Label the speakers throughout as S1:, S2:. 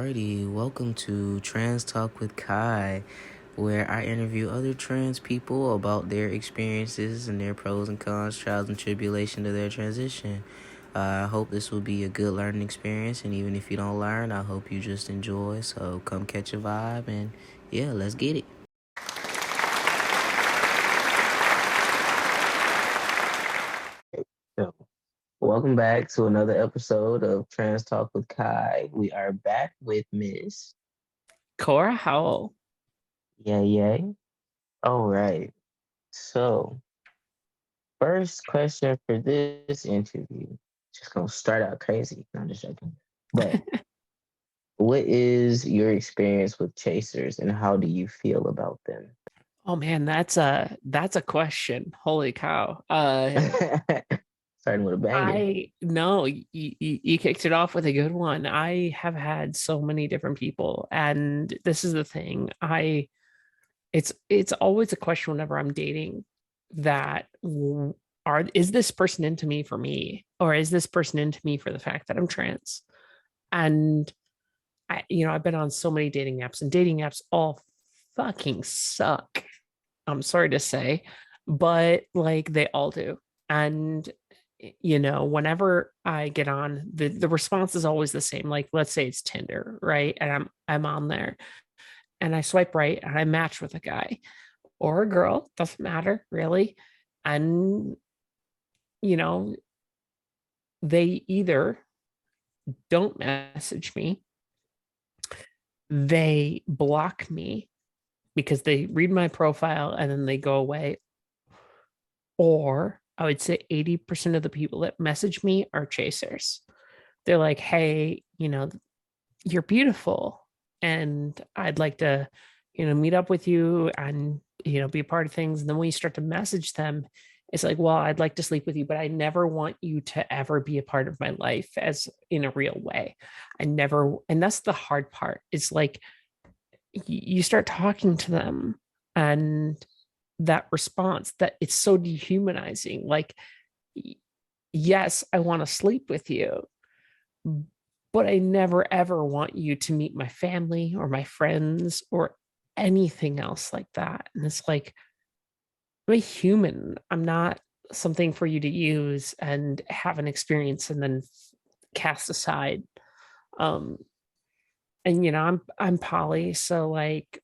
S1: Alrighty, welcome to Trans Talk with Kai, where I interview other trans people about their experiences and their pros and cons, trials and tribulation to their transition. I hope this will be a good learning experience, and even if you don't learn, I hope you just enjoy. So come catch a vibe, and yeah, let's get it. So, welcome back to another episode of Trans Talk with Kai. We are back with Miss
S2: Cora Howell.
S1: Yay. All right. So, first question for this interview. Just gonna start out crazy. No, I'm just joking. But what is your experience with chasers and how do you feel about them?
S2: Oh man, that's a question. Holy cow.
S1: Starting with a banger.
S2: I know you kicked it off with a good one. I have had so many different people, and this is the thing. It's always a question whenever I'm dating that is this person into me for me, or is this person into me for the fact that I'm trans? And I've been on so many dating apps, and dating apps all fucking suck. I'm sorry to say, but like they all do. And whenever I get on, the response is always the same. Like, let's say it's Tinder, right? And I'm on there and I swipe right and I match with a guy or a girl, doesn't matter really. And you know, they either don't message me, they block me because they read my profile and then they go away, or I would say 80% of the people that message me are chasers. They're like, hey, you're beautiful and I'd like to, meet up with you and, be a part of things. And then when you start to message them, it's like, well, I'd like to sleep with you, but I never want you to ever be a part of my life as in a real way. I never, and that's the hard part. It's like you start talking to them and that response that it's so dehumanizing. Like, yes, I want to sleep with you, but I never ever want you to meet my family or my friends or anything else like that. And it's like, I'm a human. I'm not something for you to use and have an experience and then cast aside. Um, and I'm poly, so like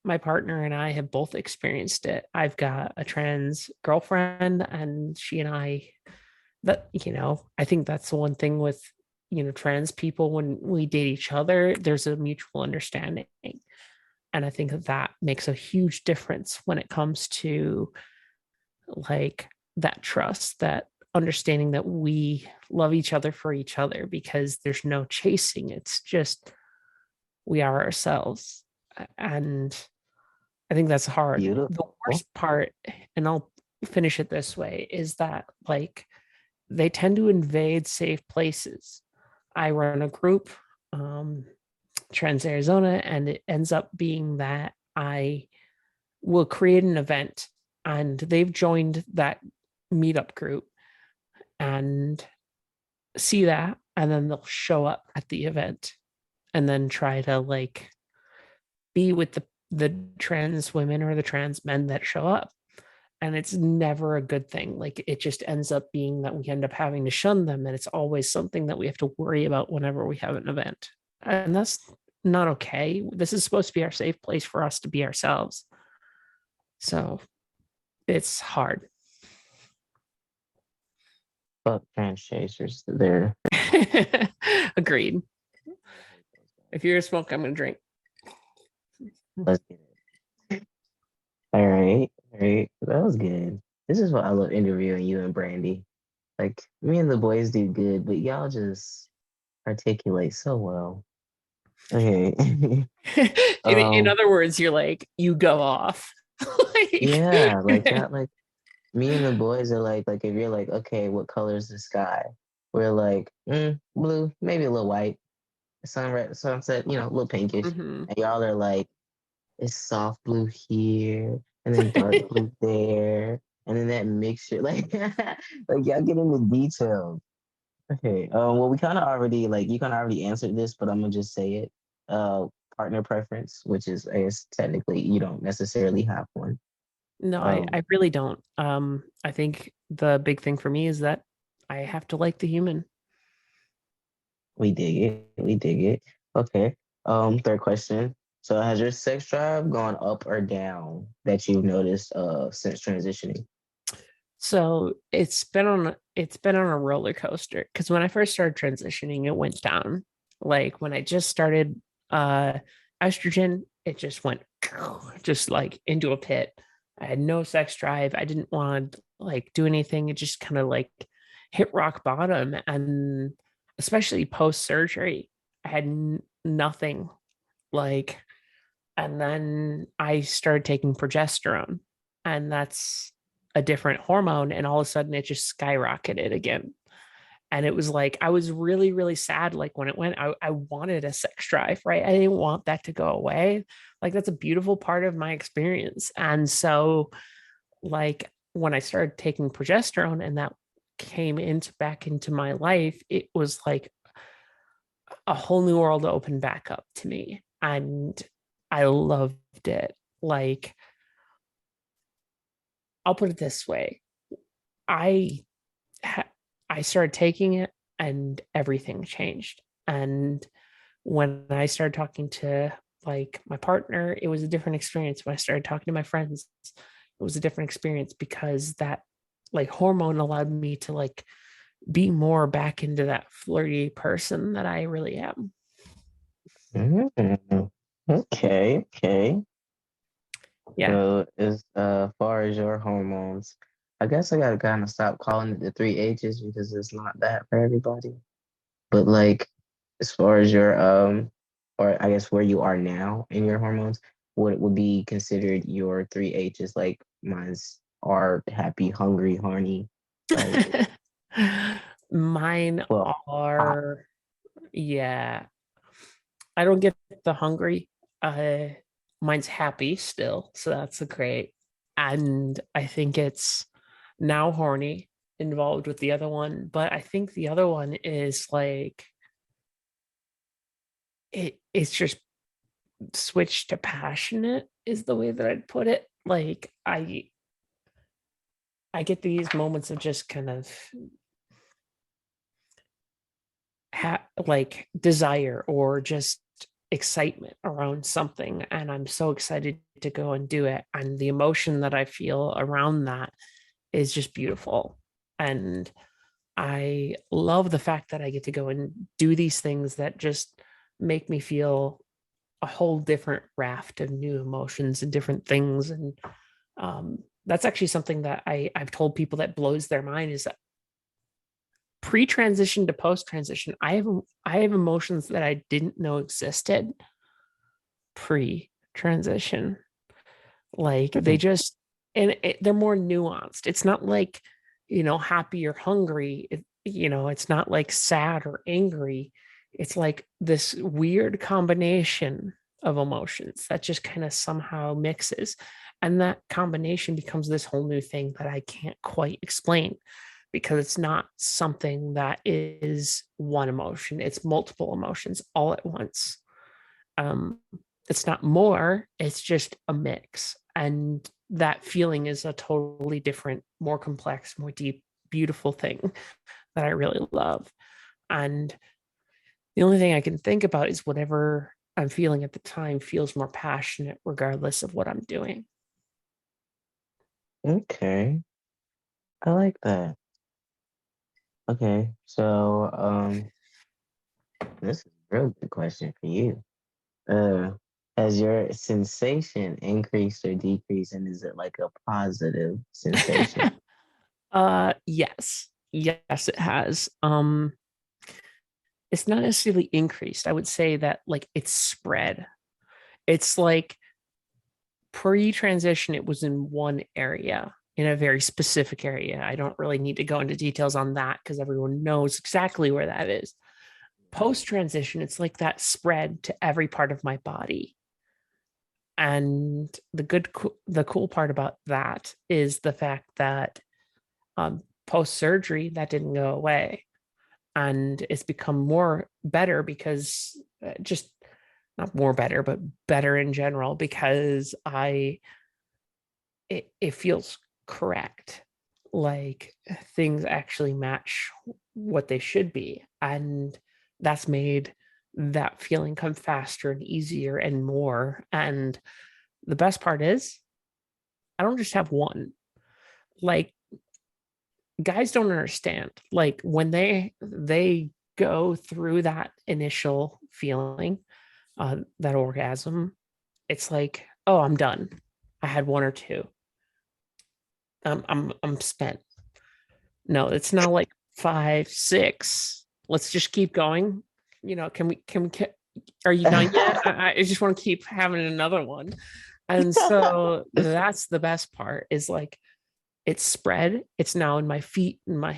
S2: my partner and I have both experienced it. I've got a trans girlfriend, and she and I, that I think that's the one thing with trans people. When we date each other, there's a mutual understanding, and I think that makes a huge difference when it comes to like that trust, that understanding that we love each other for each other, because there's no chasing. It's just we are ourselves. And I think that's hard. The
S1: Beautiful.
S2: worst part, and I'll finish it this way, is that like they tend to invade safe places. I run a group, Trans Arizona, and it ends up being that I will create an event and they've joined that meetup group and see that, and then they'll show up at the event and then try to like be with the trans women or the trans men that show up. And it's never a good thing. Like it just ends up being that we end up having to shun them, and it's always something that we have to worry about whenever we have an event. And that's not okay. This is supposed to be our safe place for us to be ourselves. So it's hard.
S1: Fuck trans chasers. They're
S2: Agreed. If you're a smoke, I'm gonna drink.
S1: let's get it. All right. All right. That was good. This is what I love interviewing you and Brandy. Like me and the boys do good, but y'all just articulate so well. Okay.
S2: In
S1: um,
S2: other words, you're like, you go off.
S1: yeah, like
S2: Like,
S1: that, like me and the boys are like if you're like, okay, what color is the sky? We're like, blue, maybe a little white. Sunset, a little pinkish.
S2: mhm.
S1: And y'all are like, it's soft blue here, and then dark blue there, and then that mixture, like, like y'all get into details. Okay. Well, we kind of already like you kind of already answered this, but I'm gonna just say it. partner preference, which is, I guess, technically you don't necessarily have one.
S2: No,
S1: Um,
S2: I really don't. I think the big thing for me is that I have to like the human.
S1: we dig it. We dig it. Okay. Third question. So has your sex drive gone up or down that you've noticed since transitioning?
S2: So it's been on a roller coaster because when I first started transitioning, it went down. Like when I just started uh estrogen, it just went just like into a pit. I had no sex drive. I didn't want to like do anything. It just kind of like hit rock bottom. And especially post surgery, I had nothing like, and then I started taking progesterone, and that's a different hormone. And all of a sudden, it just skyrocketed again. And it was like, I was really, really sad. Like when it went, I wanted a sex drive, right? I didn't want that to go away. Like that's a beautiful part of my experience. And so, like, when I started taking progesterone and that came into back into my life, it was like a whole new world opened back up to me. And I loved it. Like, I'll put it this way. I ha- I started taking it and everything changed. And when I started talking to like my partner, it was a different experience. When I started talking to my friends, it was a different experience because that like hormone allowed me to like be more back into that flirty person that I really am.
S1: Mm, okay, okay.
S2: Yeah.
S1: So as far as your hormones, I guess I gotta kind of stop calling it the three H's because it's not that for everybody. But like as far as your or I guess where you are now in your hormones, what would be considered your three H's? Like mine's are happy, hungry, horny, like
S2: Mine
S1: well, hot.
S2: are, yeah, I don't get the hungry. Uh, Mine's happy still, so that's a great. And I think it's now horny involved with the other one, but I think the other one is like it's just switched to passionate is the way that I'd put it. Like I get these moments of just kind of like desire or just excitement around something, and I'm so excited to go and do it, and the emotion that I feel around that is just beautiful. And I love the fact that I get to go and do these things that just make me feel a whole different raft of new emotions and different things. And that's actually something that I've told people that blows their mind is that pre-transition to post-transition, I have emotions that I didn't know existed pre-transition. Like they just, and they're more nuanced. It's not like, happy or hungry. It's not like sad or angry. It's like this weird combination of emotions that just kind of somehow mixes. And that combination becomes this whole new thing that I can't quite explain because it's not something that is one emotion, it's multiple emotions all at once. Um, it's not more, it's just a mix. And that feeling is a totally different, more complex, more deep, beautiful thing that I really love. And the only thing I can think about is whatever I'm feeling at the time feels more passionate, regardless of what I'm doing.
S1: Okay, I like that. Okay, so this is a real good question for you. Uh, has your sensation increased or decreased, and is it like a positive sensation?
S2: Yes. Yes, it has. It's not necessarily increased. I would say that like it's spread. It's like pre-transition, it was in one area, in a very specific area. I don't really need to go into details on that because everyone knows exactly where that is. Post-transition, it's like that spread to every part of my body. And the cool part about that is the fact that post surgery that didn't go away, and it's become more better because just not more better, but better in general, because it feels correct. Like things actually match what they should be. And that's made that feeling come faster and easier and more. And the best part is, I don't just have one. Like, guys don't understand. Like when they go through that initial feeling, that orgasm, it's like, oh, I'm done. I had one or two. I'm spent. No, it's not like five, six. Let's just keep going. Can we are you done yet? I just want to keep having another one. And so that's the best part, is like it's spread. It's now in my feet, in my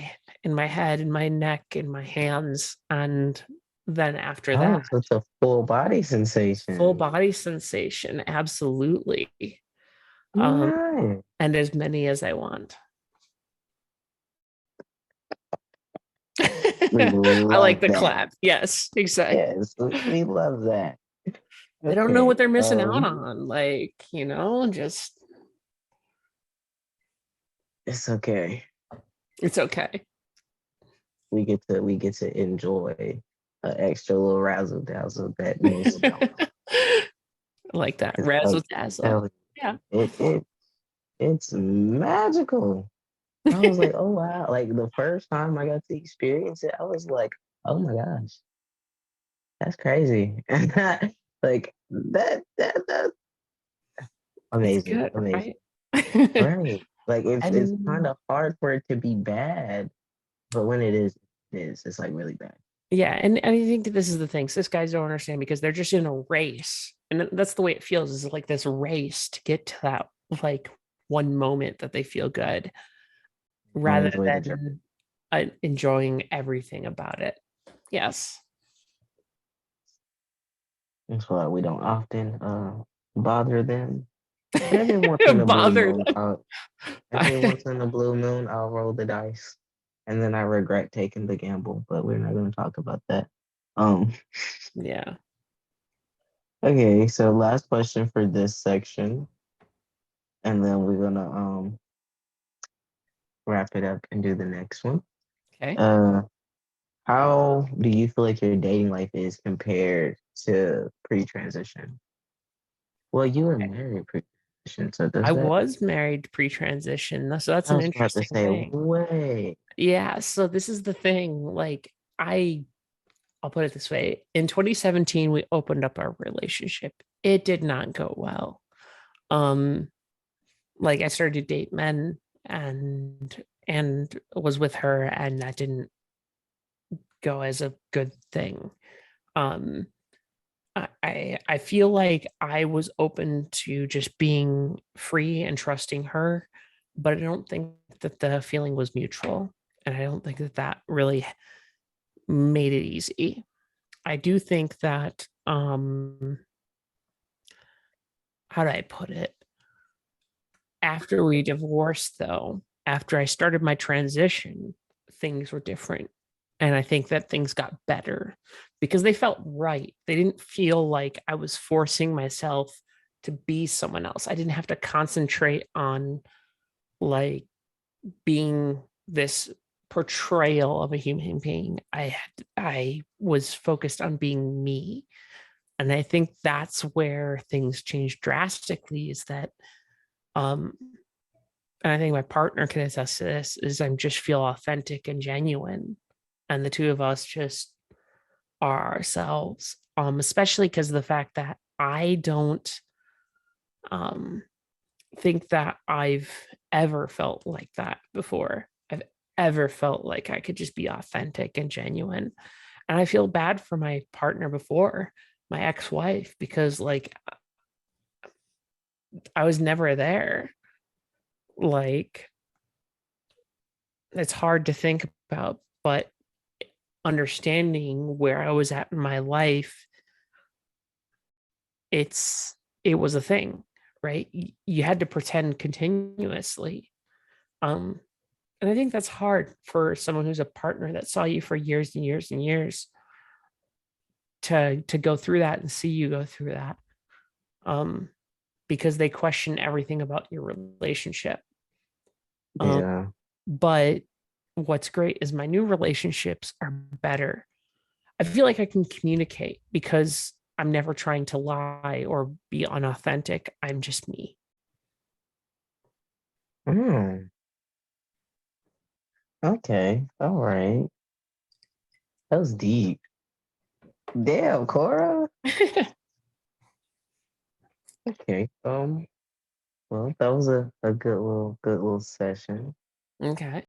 S2: head, in my neck, in my hands. And then after
S1: Oh,
S2: that,
S1: so it's a full body
S2: full
S1: sensation.
S2: body sensation. Absolutely. Um,
S1: Nice.
S2: and as many as I want.
S1: We
S2: I like
S1: love
S2: the
S1: that.
S2: clap. Yes, exactly.
S1: Yes, we love that.
S2: They don't know what
S1: Okay.
S2: they're missing out on. Like, just
S1: It's okay.
S2: it's okay.
S1: We get to enjoy an extra little razzle dazzle that most don't.
S2: Like that.
S1: 'Cause
S2: Razzle
S1: I'm
S2: dazzle.
S1: telling
S2: Yeah.
S1: you, it's magical. I was like, oh wow. Like the first time I got to experience it, I was like, oh my gosh, that's crazy. Like that
S2: It's
S1: amazing,
S2: good,
S1: amazing.
S2: right?
S1: Right. Like it's kind
S2: And
S1: of hard for it to be bad, but when it is, it is. It's like really bad.
S2: yeah, and I think that this is the thing. So, this guys don't understand, because they're just in a race. And that's the way it feels, is like this race to get to that like one moment that they feel good,
S1: Don't
S2: rather
S1: enjoy the journey.
S2: than enjoying everything about it. Yes.
S1: That's why we don't often bother them. But every once in a blue
S2: Bother
S1: moon,
S2: them.
S1: every once in a blue moon, I'll roll the dice, and then I regret taking the gamble. But we're not going to talk about that. Um.
S2: Yeah.
S1: Okay. So last question for this section, and then we're gonna wrap it up and do the next one.
S2: Okay.
S1: Uh, how do you feel like your dating life is compared to pre-transition? Well, you were married pre-transition, so does
S2: I
S1: that?
S2: was married pre-transition, so that's
S1: I
S2: an
S1: was about to
S2: interesting
S1: say,
S2: thing.
S1: wait.
S2: Yeah, so this is the thing. Like, I'll put it this way. In 2017, we opened up our relationship. It did not go well. Um, like I started to date men, and was with her, and that didn't go as a good thing. Um, I feel like I was open to just being free and trusting her, but I don't think that the feeling was mutual, and I don't think that that really made it easy. I do think that how do I put it? After we divorced, though, after I started my transition, things were different. And I think that things got better because they felt right. They didn't feel like I was forcing myself to be someone else. I didn't have to concentrate on like being this portrayal of a human being. I was focused on being me. And I think that's where things changed drastically, is that um and I think my partner can attest to this, is I just feel authentic and genuine. And the two of us just are ourselves. Especially because of the fact that I don't um think that I've ever felt like that before. I've ever felt like I could just be authentic and genuine. And I feel bad for my partner before, my ex-wife, because like I was never there. Like, it's hard to think about, but understanding where I was at in my life, it was a thing, right? You had to pretend continuously. Um, and I think that's hard for someone who's a partner that saw you for years and years and years to go through that and see you go through that. Because they question everything about your relationship.
S1: Yeah.
S2: But what's great is my new relationships are better. I feel like I can communicate because I'm never trying to lie or be unauthentic. I'm just me.
S1: Mm, okay. All right. That was deep. Damn, Cora. Okay. Well, that was a good little session.
S2: Okay.